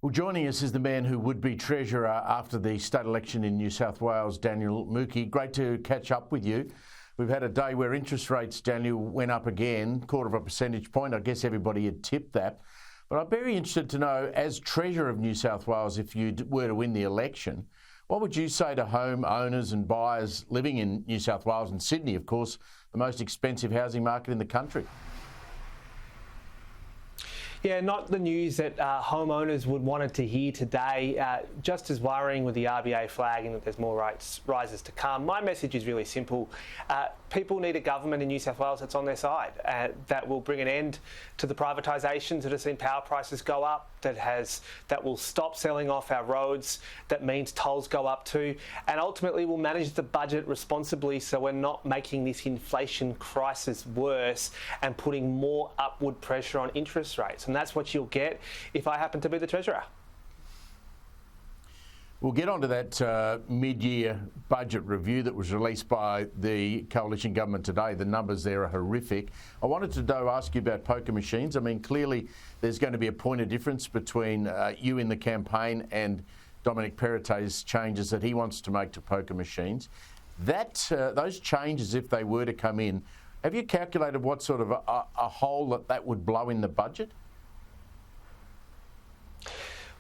Well, joining us is the man who would be Treasurer after the state election in New South Wales, Daniel Mookhey. Great to catch up with you. We've had a day where interest rates, Daniel, went up again, 1/4 percentage point. I guess everybody had tipped that. But I'm very interested to know, as Treasurer of New South Wales, if you were to win the election, what would you say to home owners and buyers living in New South Wales and Sydney, of course, the most expensive housing market in the country? Yeah, not the news that homeowners would wanted to hear today. Just as worrying with the RBA flagging that there's more rates rises to come. My message is really simple. People need a government in New South Wales that's on their side, that will bring an end to the privatisations that have seen power prices go up, that will stop selling off our roads, that means tolls go up too, and ultimately will manage the budget responsibly so we're not making this inflation crisis worse and putting more upward pressure on interest rates. And that's what you'll get if I happen to be the Treasurer. We'll get onto that mid-year budget review that was released by the coalition government today. The numbers there are horrific. I wanted to, though, ask you about poker machines. I mean, clearly there's going to be a point of difference between you in the campaign and Dominic Perrottet's changes that he wants to make to poker machines. Those changes, if they were to come in, have you calculated what sort of a hole that would blow in the budget?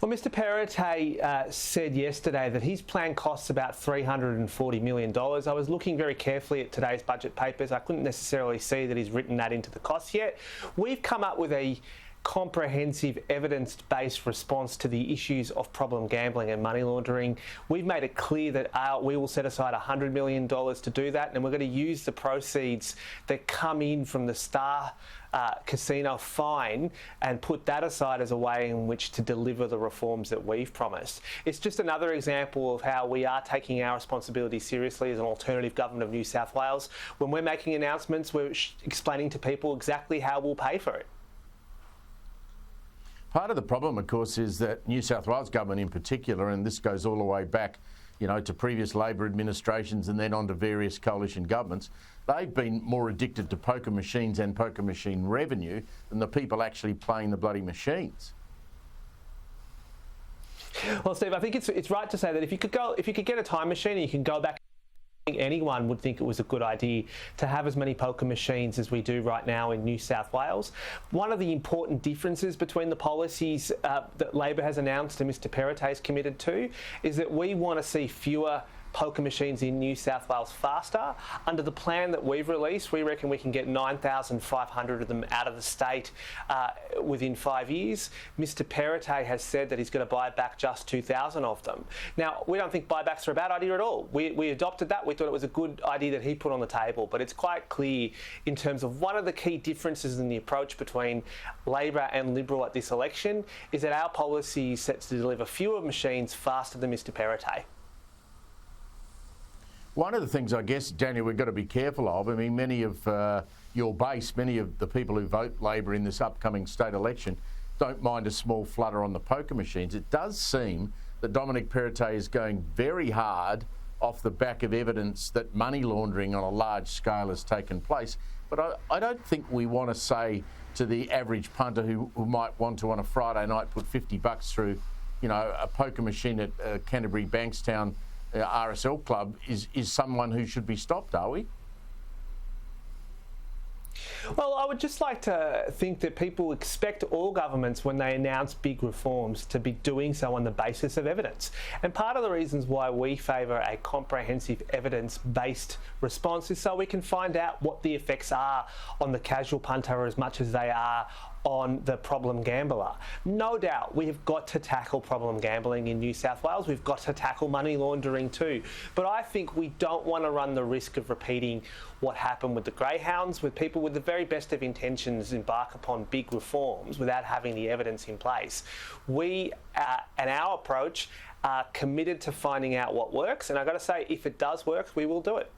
Well, Mr Perrottet said yesterday that his plan costs about $340 million. I was looking very carefully at today's budget papers. I couldn't necessarily see that he's written that into the costs yet. We've come up with a comprehensive evidence-based response to the issues of problem gambling and money laundering. We've made it clear that we will set aside $100 million to do that, and we're going to use the proceeds that come in from the Star casino fine and put that aside as a way in which to deliver the reforms that we've promised. It's just another example of how we are taking our responsibility seriously as an alternative government of New South Wales. When we're making announcements, we're explaining to people exactly how we'll pay for it. Part of the problem, of course, is that New South Wales government in particular, and this goes all the way back, to previous Labor administrations and then on to various coalition governments, they've been more addicted to poker machines and poker machine revenue than the people actually playing the bloody machines. Well, Steve, I think it's right to say that if you could get a time machine and you can go back, I think anyone would think it was a good idea to have as many poker machines as we do right now in New South Wales. One of the important differences between the policies that Labor has announced and Mr Perrottet is committed to is that we want to see fewer poker machines in New South Wales faster. Under the plan that we've released, we reckon we can get 9,500 of them out of the state within 5 years. Mr Perrottet has said that he's going to buy back just 2,000 of them. Now, we don't think buybacks are a bad idea at all. We adopted that. We thought it was a good idea that he put on the table, but it's quite clear in terms of one of the key differences in the approach between Labor and Liberal at this election is that our policy is set to deliver fewer machines faster than Mr Perrottet. One of the things, I guess, Daniel, we've got to be careful of, I mean, many of your base, many of the people who vote Labor in this upcoming state election don't mind a small flutter on the poker machines. It does seem that Dominic Perrottet is going very hard off the back of evidence that money laundering on a large scale has taken place. But I don't think we want to say to the average punter who might want to, on a Friday night, put $50 through, a poker machine at Canterbury Bankstown RSL club is someone who should be stopped, are we? Well, I would just like to think that people expect all governments, when they announce big reforms, to be doing so on the basis of evidence. And part of the reasons why we favour a comprehensive evidence-based response is so we can find out what the effects are on the casual punter as much as they are on the problem gambler. No doubt we have got to tackle problem gambling in New South Wales. We've got to tackle money laundering too. But I think we don't want to run the risk of repeating what happened with the greyhounds, with people with the very best of intentions embark upon big reforms without having the evidence in place. We and our approach are committed to finding out what works, and I've got to say, if it does work, we will do it.